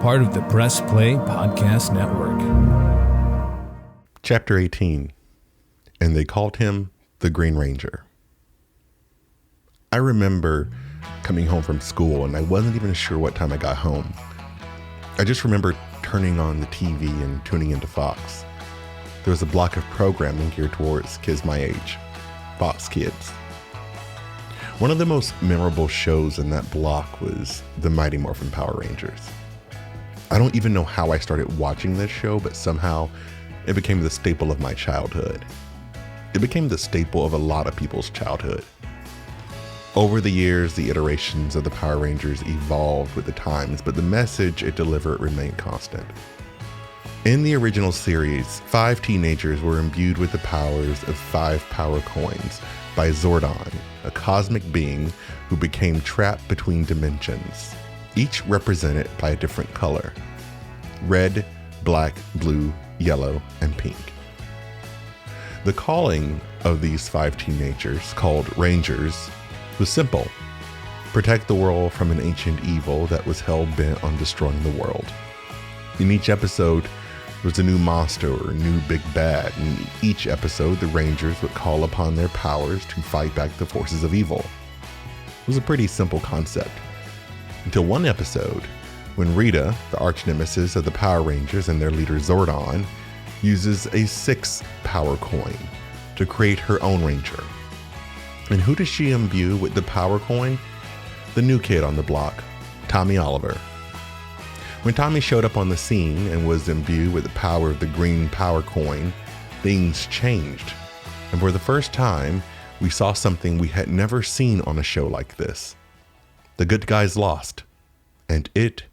part of the Press Play Podcast Network. Chapter 18, and they called him the Green Ranger. I remember coming home from school and I wasn't even sure what time I got home. I just remember turning on the TV and tuning into Fox. There was a block of programming geared towards kids my age, Fox Kids. One of the most memorable shows in that block was the Mighty Morphin Power Rangers. I don't even know how I started watching this show, but somehow it became the staple of my childhood. It became the staple of a lot of people's childhood. Over the years, the iterations of the Power Rangers evolved with the times, but the message it delivered remained constant. In the original series, 5 teenagers were imbued with the powers of 5 power coins by Zordon, a cosmic being who became trapped between dimensions, each represented by a different color: red, black, blue, yellow, and pink. The calling of these 5 teenagers, called Rangers, was simple: protect the world from an ancient evil that was hell-bent on destroying the world. In each episode was a new monster or a new big bad, and in each episode the Rangers would call upon their powers to fight back the forces of evil. It was a pretty simple concept, until one episode when Rita, the arch nemesis of the Power Rangers and their leader Zordon, uses a 6 power coin to create her own Ranger. And who does she imbue with the power coin? The new kid on the block, Tommy Oliver. When Tommy showed up on the scene and was imbued with the power of the green power coin, things changed. And for the first time, we saw something we had never seen on a show like this. The good guys lost, and it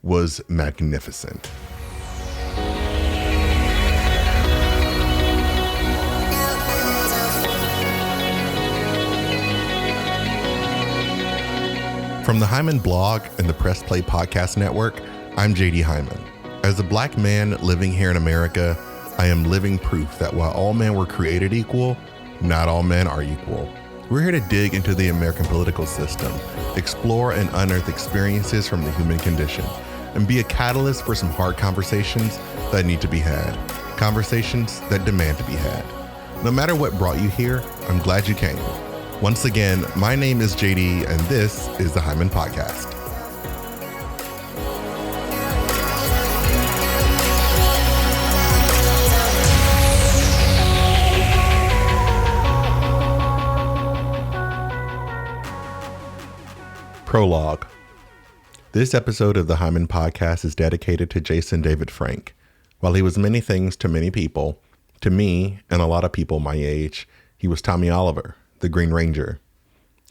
was magnificent. From the Hyman blog and the Press Play Podcast Network, I'm JD Hyman. As a black man living here in America, I am living proof that while all men were created equal, not all men are equal. We're here to dig into the American political system, explore and unearth experiences from the human condition, and be a catalyst for some hard conversations that need to be had. Conversations that demand to be had. No matter what brought you here, I'm glad you came. Once again, my name is JD, and this is the Hyman Podcast. Prologue. This episode of the Hyman Podcast is dedicated to Jason David Frank. While he was many things to many people, to me and a lot of people my age, he was Tommy Oliver, the Green Ranger.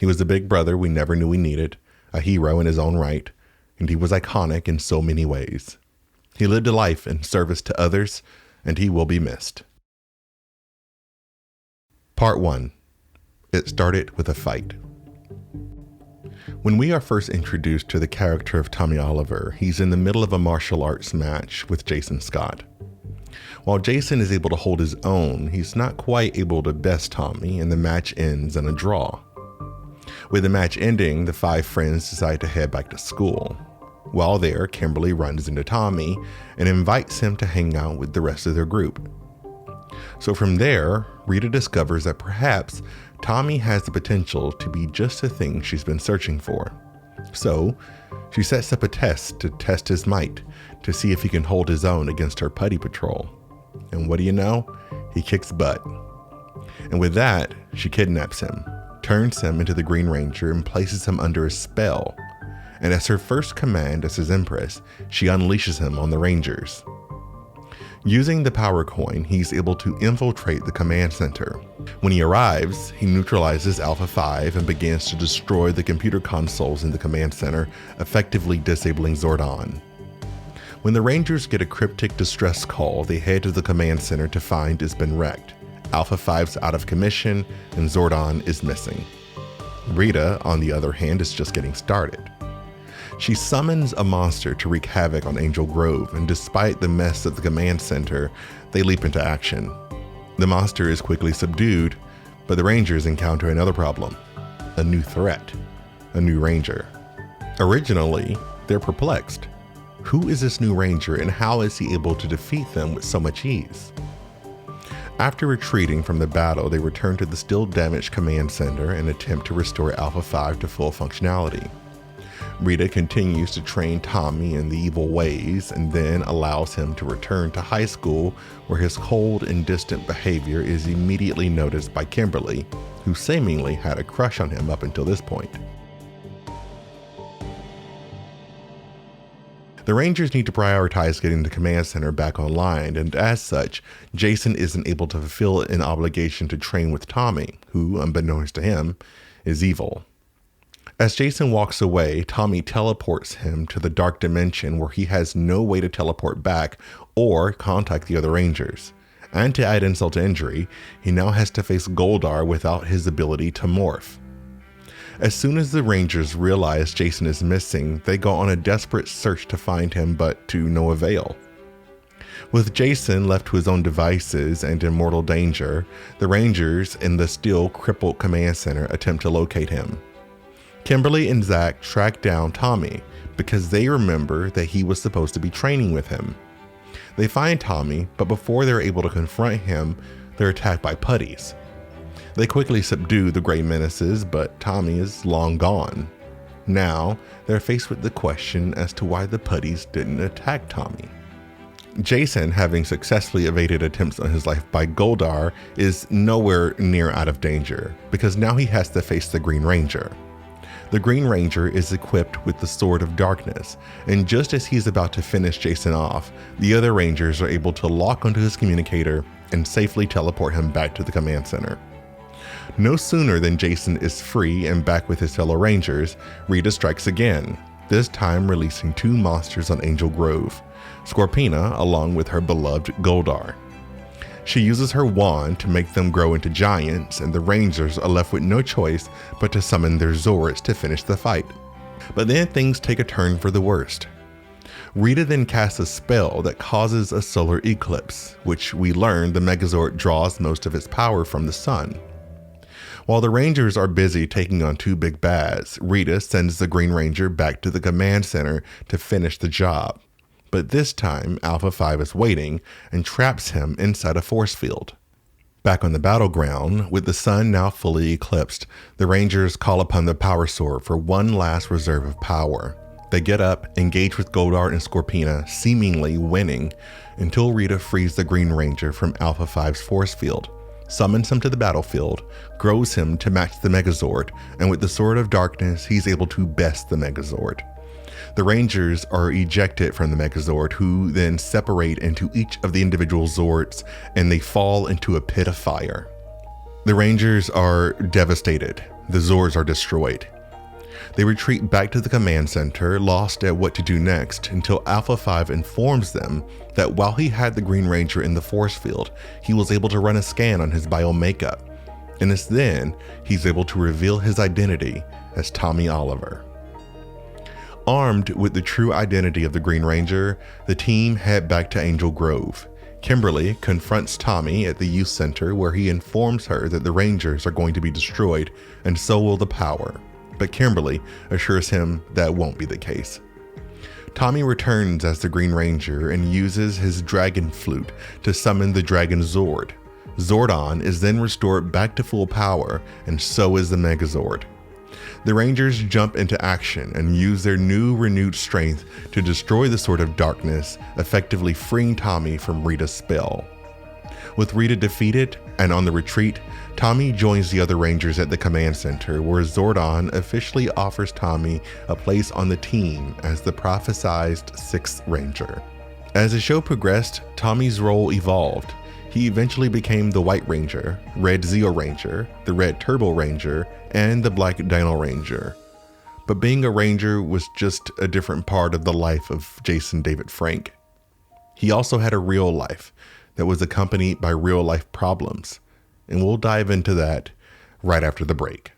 He was the big brother we never knew we needed, a hero in his own right, and he was iconic in so many ways. He lived a life in service to others, and he will be missed. Part 1. It started with a fight. When we are first introduced to the character of Tommy Oliver, he's in the middle of a martial arts match with Jason Scott. While Jason is able to hold his own, he's not quite able to best Tommy, and the match ends in a draw. With the match ending, the 5 friends decide to head back to school. While there, Kimberly runs into Tommy and invites him to hang out with the rest of their group. So from there, Rita discovers that perhaps Tommy has the potential to be just the thing she's been searching for. So she sets up a test to test his might, to see if he can hold his own against her putty patrol. And what do you know? He kicks butt. And with that, she kidnaps him, turns him into the Green Ranger, and places him under a spell. And as her first command as his empress, she unleashes him on the Rangers. Using the power coin, he's able to infiltrate the command center. When he arrives, he neutralizes Alpha 5 and begins to destroy the computer consoles in the command center, effectively disabling Zordon. When the Rangers get a cryptic distress call, they head to the command center to find it's been wrecked. Alpha 5's out of commission, and Zordon is missing. Rita, on the other hand, is just getting started. She summons a monster to wreak havoc on Angel Grove, and despite the mess at the command center, they leap into action. The monster is quickly subdued, but the Rangers encounter another problem: a new threat, a new Ranger. Originally, they're perplexed. Who is this new ranger and how is he able to defeat them with so much ease? After retreating from the battle, they return to the still damaged command center and attempt to restore Alpha 5 to full functionality. Rita continues to train Tommy in the evil ways and then allows him to return to high school, where his cold and distant behavior is immediately noticed by Kimberly, who seemingly had a crush on him up until this point. The Rangers need to prioritize getting the command center back online, and as such, Jason isn't able to fulfill an obligation to train with Tommy, who, unbeknownst to him, is evil. As Jason walks away, Tommy teleports him to the dark dimension where he has no way to teleport back or contact the other Rangers. And to add insult to injury, he now has to face Goldar without his ability to morph. As soon as the Rangers realize Jason is missing, they go on a desperate search to find him, but to no avail. With Jason left to his own devices and in mortal danger, the Rangers in the still crippled command center attempt to locate him. Kimberly and Zach track down Tommy because they remember that he was supposed to be training with him. They find Tommy, but before they're able to confront him, they're attacked by putties. They quickly subdue the gray menaces, but Tommy is long gone. Now, they're faced with the question as to why the putties didn't attack Tommy. Jason, having successfully evaded attempts on his life by Goldar, is nowhere near out of danger because now he has to face the Green Ranger. The Green Ranger is equipped with the Sword of Darkness, and just as he's about to finish Jason off, the other Rangers are able to lock onto his communicator and safely teleport him back to the command center. No sooner than Jason is free and back with his fellow Rangers, Rita strikes again, this time releasing two monsters on Angel Grove, Scorpina along with her beloved Goldar. She uses her wand to make them grow into giants, and the Rangers are left with no choice but to summon their Zords to finish the fight. But then things take a turn for the worst. Rita then casts a spell that causes a solar eclipse, which we learn the Megazord draws most of its power from the sun. While the Rangers are busy taking on two big bads, Rita sends the Green Ranger back to the command center to finish the job. But this time, Alpha 5 is waiting and traps him inside a force field. Back on the battleground, with the sun now fully eclipsed, the Rangers call upon the Power Sword for one last reserve of power. They get up, engage with Goldar and Scorpina, seemingly winning, until Rita frees the Green Ranger from Alpha 5's force field, summons him to the battlefield, grows him to match the Megazord, and with the Sword of Darkness, he's able to best the Megazord. The Rangers are ejected from the Megazord, who then separate into each of the individual Zords, and they fall into a pit of fire. The Rangers are devastated. The Zords are destroyed. They retreat back to the command center, lost at what to do next, until Alpha 5 informs them that while he had the Green Ranger in the force field, he was able to run a scan on his bio makeup. And it's then he's able to reveal his identity as Tommy Oliver. Armed with the true identity of the Green Ranger, the team head back to Angel Grove. Kimberly confronts Tommy at the youth center, where he informs her that the Rangers are going to be destroyed and so will the power. But Kimberly assures him that won't be the case. Tommy returns as the Green Ranger and uses his dragon flute to summon the Dragon Zord. Zordon is then restored back to full power, and so is the Megazord. The Rangers jump into action and use their new renewed strength to destroy the Sword of Darkness, effectively freeing Tommy from Rita's spell. With Rita defeated and on the retreat, Tommy joins the other Rangers at the command center, where Zordon officially offers Tommy a place on the team as the prophesized 6th Ranger. As the show progressed, Tommy's role evolved. He eventually became the White Ranger, Red Zeo Ranger, the Red Turbo Ranger, and the Black Dino Ranger. But being a Ranger was just a different part of the life of Jason David Frank. He also had a real life that was accompanied by real life problems, and we'll dive into that right after the break.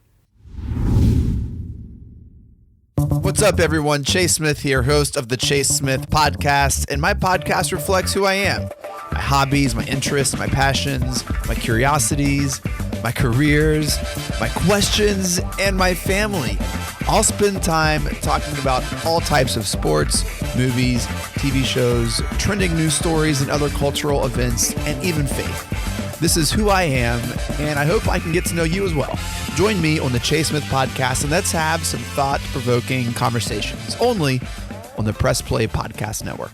What's up, everyone? Chase Smith here, host of the Chase Smith Podcast, and my podcast reflects who I am. My hobbies, my interests, my passions, my curiosities, my careers, my questions, and my family. I'll spend time talking about all types of sports, movies, TV shows, trending news stories, and other cultural events, and even faith. This is who I am, and I hope I can get to know you as well. Join me on the Chase Smith Podcast, and let's have some thought-provoking conversations, only on the Press Play Podcast Network.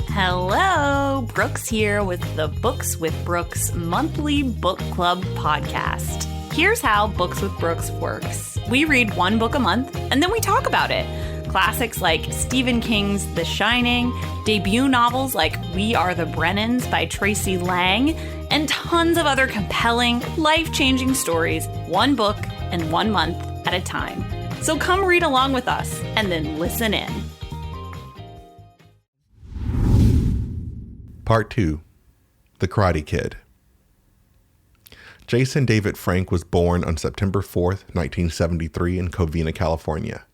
Hello, Brooks here with the Books with Brooks monthly book club podcast. Here's how Books with Brooks works. We read one book a month, and then we talk about it. Classics like Stephen King's The Shining, debut novels like We Are the Brennans by Tracy Lang, and tons of other compelling, life-changing stories, one book and 1 month at a time. So come read along with us, and then listen in. Part 2, The Karate Kid. Jason David Frank was born on September 4th, 1973 in Covina, California.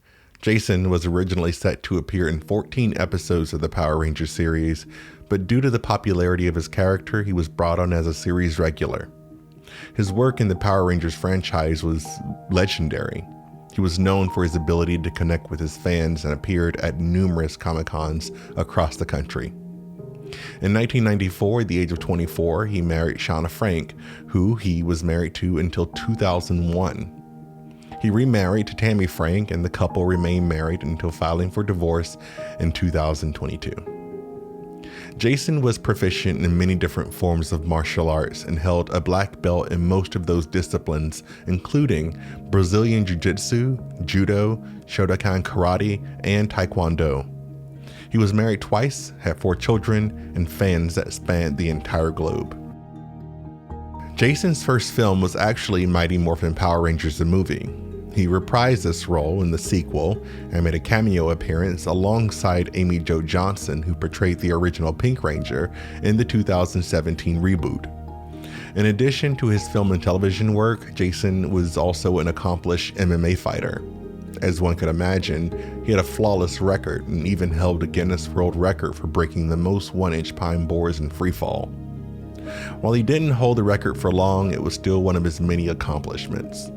Jason was originally set to appear in 14 episodes of the Power Rangers series, but due to the popularity of his character, he was brought on as a series regular. His work in the Power Rangers franchise was legendary. He was known for his ability to connect with his fans and appeared at numerous Comic-Cons across the country. In 1994, at the age of 24, he married Shauna Frank, who he was married to until 2001. He remarried to Tammy Frank, and the couple remained married until filing for divorce in 2022. Jason was proficient in many different forms of martial arts and held a black belt in most of those disciplines, including Brazilian Jiu-Jitsu, Judo, Shotokan Karate, and Taekwondo. He was married twice, had 4 children, and fans that spanned the entire globe. Jason's first film was actually Mighty Morphin Power Rangers the movie. He reprised this role in the sequel and made a cameo appearance alongside Amy Jo Johnson, who portrayed the original Pink Ranger in the 2017 reboot. In addition to his film and television work, Jason was also an accomplished MMA fighter. As one could imagine, he had a flawless record and even held a Guinness World Record for breaking the most 1-inch pine boars in freefall. While he didn't hold the record for long, it was still one of his many accomplishments.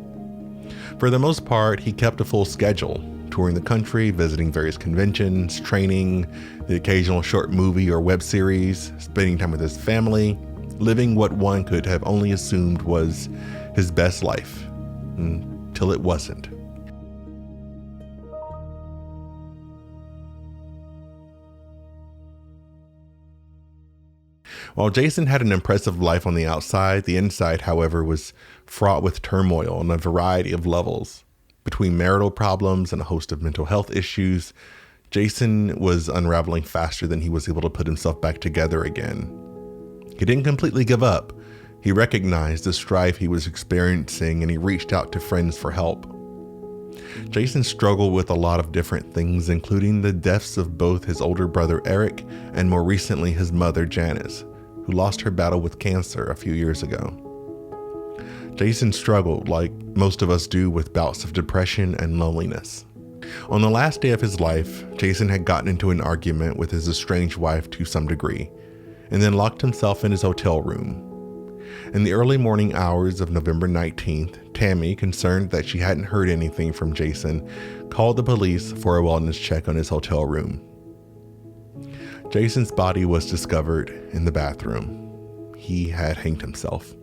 For the most part, he kept a full schedule, touring the country, visiting various conventions, training, the occasional short movie or web series, spending time with his family, living what one could have only assumed was his best life, until it wasn't. While Jason had an impressive life on the outside, the inside, however, was fraught with turmoil on a variety of levels. Between marital problems and a host of mental health issues, Jason was unraveling faster than he was able to put himself back together again. He didn't completely give up. He recognized the strife he was experiencing, and he reached out to friends for help. Jason struggled with a lot of different things, including the deaths of both his older brother Eric and more recently his mother Janice, who lost her battle with cancer a few years ago. Jason struggled, like most of us do, with bouts of depression and loneliness. On the last day of his life, Jason had gotten into an argument with his estranged wife to some degree, and then locked himself in his hotel room. In the early morning hours of November 19th, Tammy, concerned that she hadn't heard anything from Jason, called the police for a wellness check on his hotel room. Jason's body was discovered in the bathroom. He had hanged himself.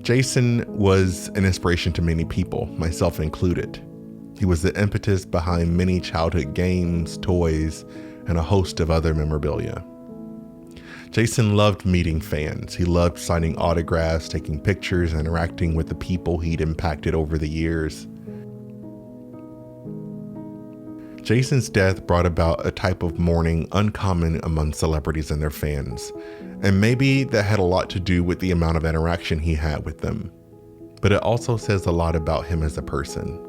Jason was an inspiration to many people, myself included. He was the impetus behind many childhood games, toys, and a host of other memorabilia. Jason loved meeting fans. He loved signing autographs, taking pictures, and interacting with the people he'd impacted over the years. Jason's death brought about a type of mourning uncommon among celebrities and their fans, and maybe that had a lot to do with the amount of interaction he had with them. But it also says a lot about him as a person.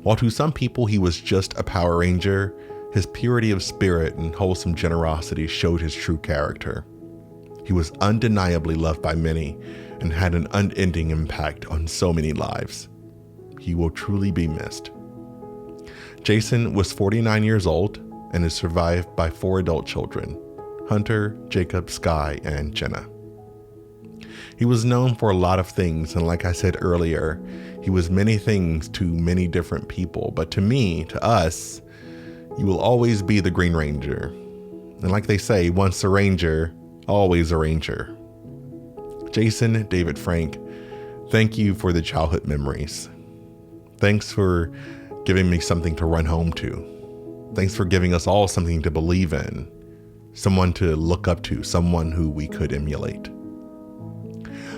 While to some people he was just a Power Ranger, his purity of spirit and wholesome generosity showed his true character. He was undeniably loved by many and had an unending impact on so many lives. He will truly be missed. Jason was 49 years old and is survived by 4 adult children, Hunter, Jacob, Sky, and Jenna. He was known for a lot of things, and like I said earlier, he was many things to many different people. But to me, to us, you will always be the Green Ranger. And like they say, once a Ranger, always a Ranger. Jason David Frank, thank you for the childhood memories. Thanks for giving me something to run home to. Thanks for giving us all something to believe in, someone to look up to, someone who we could emulate.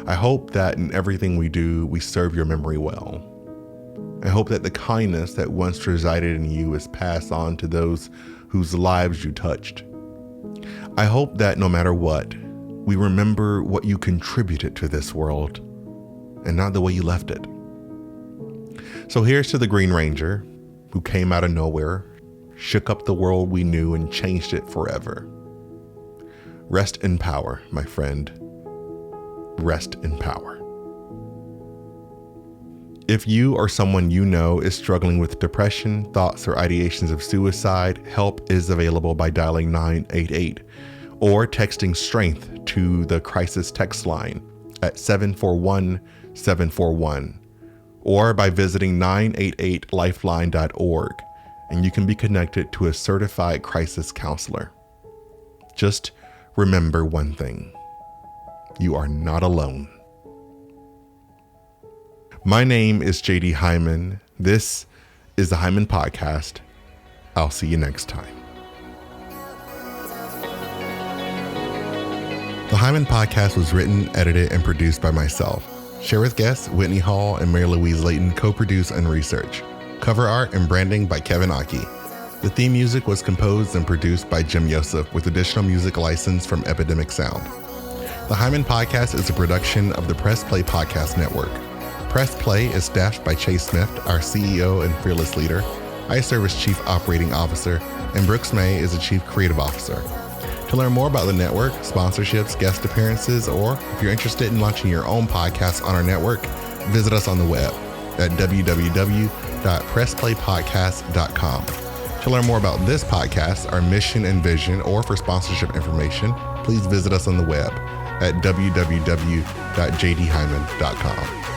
I hope that in everything we do, we serve your memory well. I hope that the kindness that once resided in you is passed on to those whose lives you touched. I hope that no matter what, we remember what you contributed to this world and not the way you left it. So here's to the Green Ranger who came out of nowhere, shook up the world we knew and changed it forever. Rest in power, my friend. Rest in power. If you or someone you know is struggling with depression, thoughts, or ideations of suicide, help is available by dialing 988 or texting strength to the crisis text line at 741-741 or by visiting 988lifeline.org, and you can be connected to a certified crisis counselor. Just remember one thing. You are not alone. My name is JD Hyman. This is the Hyman Podcast. I'll see you next time. The Hyman Podcast was written, edited, and produced by myself. Share with guests Whitney Hall and Mary Louise Layton co-produce and research. Cover art and branding by Kevin Aki. The theme music was composed and produced by Jim Yosef with additional music license from Epidemic Sound. The Hyman Podcast is a production of the Press Play Podcast Network. Press Play is staffed by Chase Smith, our CEO and fearless leader. I serve as Chief Operating Officer, and Brooks May is the Chief Creative Officer. To learn more about the network, sponsorships, guest appearances, or if you're interested in launching your own podcast on our network, visit us on the web at www.pressplaypodcast.com. To learn more about this podcast, our mission and vision, or for sponsorship information, please visit us on the web at www.jdhyman.com.